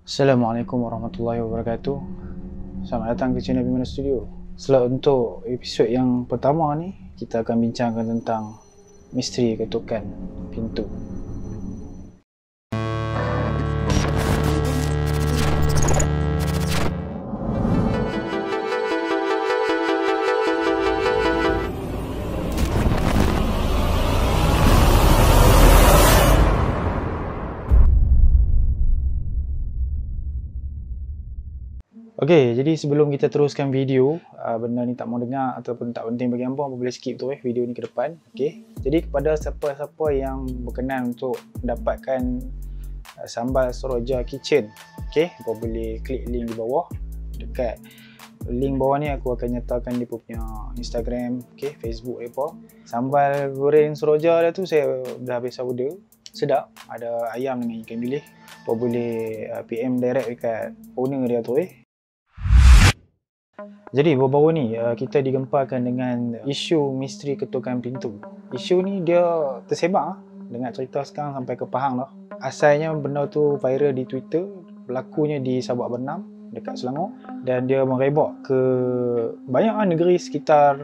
Assalamualaikum warahmatullahi wabarakatuh. Selamat datang ke channel Bimana Studio. Untuk episod yang pertama ni, kita akan bincangkan tentang misteri ketukan pintu. Okey, jadi sebelum kita teruskan video, benda ni tak mau dengar ataupun tak penting bagi hangpa, boleh skip tu video ni ke depan. Okey. Jadi kepada siapa-siapa yang berkenan untuk mendapatkan sambal Seroja Kitchen, okey, hangpa boleh klik link di bawah. Dekat link bawah ni aku akan nyatakan dia punya Instagram, okey, Facebook depa. Sambal goreng Seroja dia tu saya dah biasa order. Sedap, ada ayam dengan ikan bilis. Hangpa boleh PM direct dekat owner dia tu Jadi baru-baru ni kita digemparkan dengan isu misteri ketukan pintu. Isu ni dia tersebar dengan cerita sekarang sampai ke Pahang dah. Asalnya benda tu viral di Twitter, berlakunya di Sabak Bernam dekat Selangor, dan dia merebak ke banyak negeri sekitar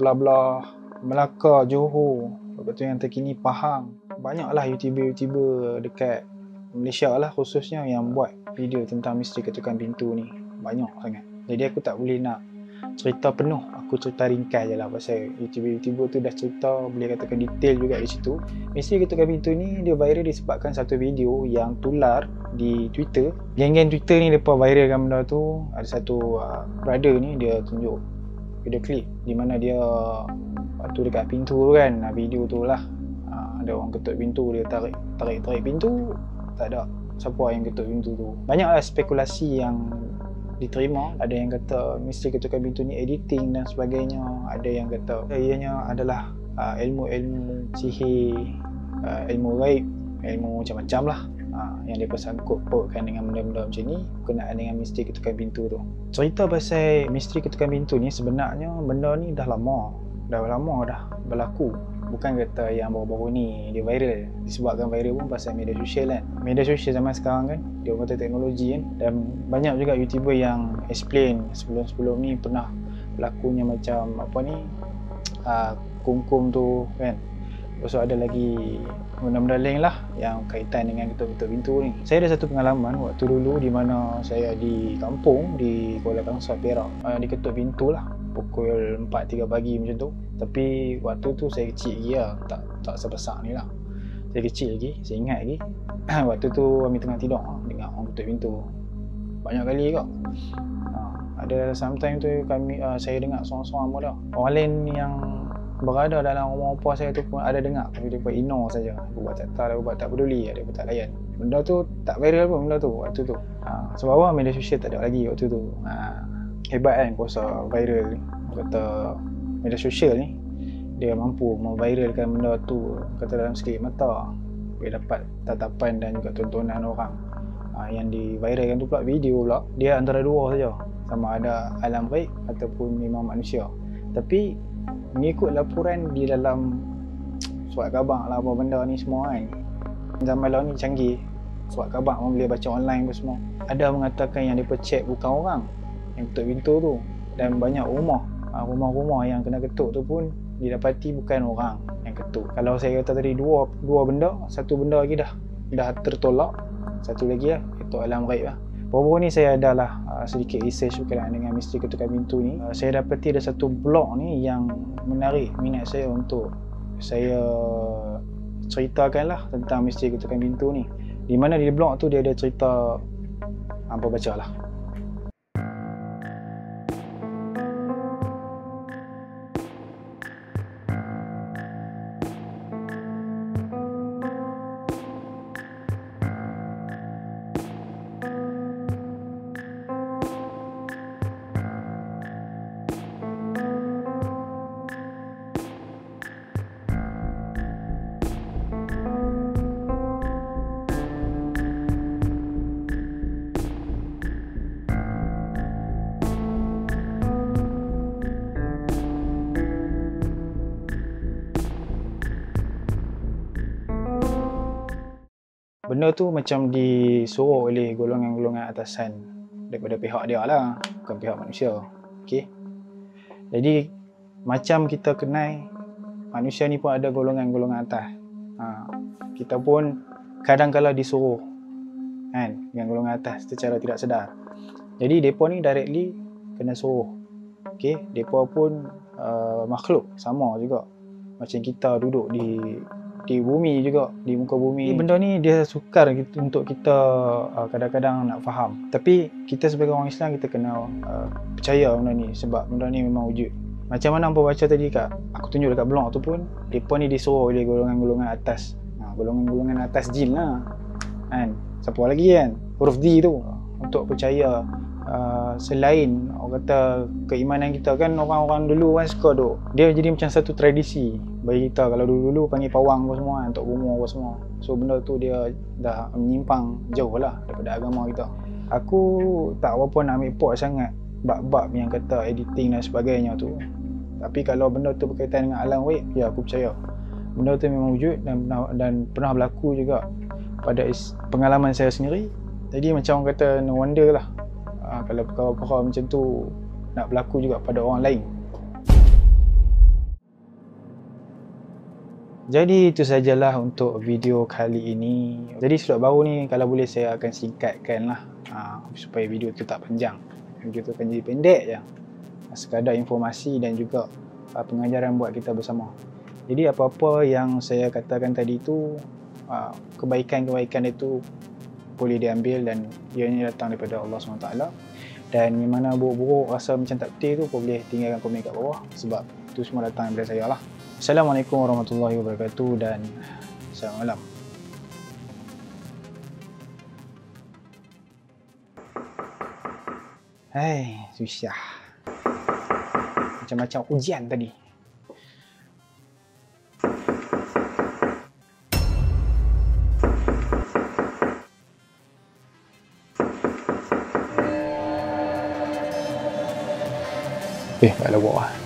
Belah-Belah, Melaka, Johor, lepas tu yang terkini Pahang. Banyaklah YouTuber dekat Malaysia lah khususnya yang buat video tentang misteri ketukan pintu ni. Banyak sangat. Jadi aku tak boleh nak cerita penuh, aku cerita ringkas je lah pasal YouTuber tu dah cerita, boleh katakan detail juga di situ. Misteri ketukan pintu ni dia viral disebabkan satu video yang tular di Twitter. Geng-geng Twitter ni mereka viralkan benda tu. Ada satu brother ni dia tunjuk video klip di mana dia waktu dekat pintu tu kan, video tu lah ada orang ketuk pintu, dia tarik pintu, tak ada siapa yang ketuk pintu tu. Banyaklah spekulasi yang diterima. Ada yang kata misteri ketukan pintu ni editing dan sebagainya. Ada yang kata ianya adalah ilmu-ilmu sihir, ilmu gaib, ilmu macam-macam lah yang dia sangkut pautkan dengan benda-benda macam ni berkenaan dengan misteri ketukan pintu tu. Cerita pasal misteri ketukan pintu ni sebenarnya benda ni dah lama dah berlaku. Bukan kata yang baru-baru ni dia viral. Disebabkan viral pun pasal media sosial kan. Media sosial zaman sekarang kan, dia kata teknologi kan. Dan banyak juga YouTuber yang explain sebelum-sebelum ni pernah berlakunya macam apa ni, kum-kum tu kan. Lepas tu ada lagi benda-benda lain lah yang kaitan dengan ketuk-ketuk pintu ni. Saya ada satu pengalaman waktu dulu di mana saya di kampung di Kuala Kangsar, Perak. Diketuk pintu lah pukul 4.3 pagi macam tu. Tapi waktu tu saya kecil lagi lah, tak sebesar ni lah. Saya kecil lagi, saya ingat lagi waktu tu kami tengah tidur dengar orang ketuk pintu banyak kali kot. Ada sometime tu saya dengar seorang-seorang pun dah. Orang lain yang berada dalam rumah opah saya tu pun ada dengar, tapi dia pun ignore saja. Dia buat tak tahu, dia buat tak peduli, dia pun tak layan. Benda tu tak viral pun benda tu waktu tu. Sebab apa? Media sosial tak ada lagi waktu tu. Hebat kan kuasa viral ni. Kata media sosial ni dia mampu memviralkan benda tu kata dalam sekelip mata, boleh dapat tatapan dan juga tontonan orang. Yang diviralkan tu pula video pula, dia antara dua saja, sama ada alam gaib ataupun memang manusia. Tapi mengikut laporan di dalam surat khabar lah apa benda ni semua kan, zaman lalu ni canggih, surat khabar pun boleh baca online pun semua. Ada mengatakan yang mereka check bukan orang yang ketuk pintu tu, dan banyak rumah-rumah yang kena ketuk tu pun didapati bukan orang yang ketuk. Kalau saya kata tadi dua benda, satu benda lagi dah tertolak, satu lagi lah itu alam gaib lah. Baru-baru ni saya adalah sedikit research berkenaan dengan misteri ketukan pintu ni. Saya dapati ada satu blog ni yang menarik minat saya untuk saya ceritakan lah tentang misteri ketukan pintu ni. Di mana di blog tu dia ada cerita, hampa baca lah. Benda tu macam disuruh oleh golongan-golongan atasan daripada pihak dia lah, bukan pihak manusia. Okay? Jadi macam kita kenal, manusia ni pun ada golongan-golongan atas. Kita pun kadang-kala disuruh kan, dengan golongan atas secara tidak sedar. Jadi mereka ni directly kena suruh. Okay? Mereka pun makhluk sama juga macam kita duduk di bumi juga, di muka bumi. Benda ni dia sukar untuk kita kadang-kadang nak faham. Tapi kita sebagai orang Islam, kita kena percaya benda ni sebab benda ni memang wujud. Macam mana hampa baca tadi kat, aku tunjuk dekat blog tu pun, mereka ni disuruh oleh golongan-golongan atas. Golongan-golongan atas jin lah kan. Siapa lagi kan? Huruf D tu. Untuk percaya selain orang kata keimanan kita kan, orang-orang dulu kan suka duk, dia jadi macam satu tradisi bagi kita. Kalau dulu-dulu panggil pawang apa semua kan, Tok Bomo apa semua. So benda tu dia dah menyimpang jauh lah daripada agama kita. Aku tak apa nak ambil pot sangat bab-bab yang kata editing dan sebagainya tu. Tapi kalau benda tu berkaitan dengan alam gaib, ya aku percaya benda tu memang wujud dan pernah berlaku juga pada pengalaman saya sendiri. Jadi macam orang kata no wonder lah kalau perkara-perkara macam tu nak berlaku juga pada orang lain. Jadi itu sajalah untuk video kali ini. Jadi slot baru ni kalau boleh saya akan singkatkan lah supaya video tu tak panjang. Video tu akan jadi pendek je, sekadar informasi dan juga pengajaran buat kita bersama. Jadi apa-apa yang saya katakan tadi tu, kebaikan-kebaikan itu boleh diambil dan ianya datang daripada Allah SWT. Dan yang mana buruk-buruk rasa macam tak betul tu boleh tinggalkan komen kat bawah sebab itu semua datang daripada saya lah. Assalamualaikum warahmatullahi wabarakatuh dan selamat malam. Hai, susah. Macam-macam ujian tadi. Tak ada buat lah.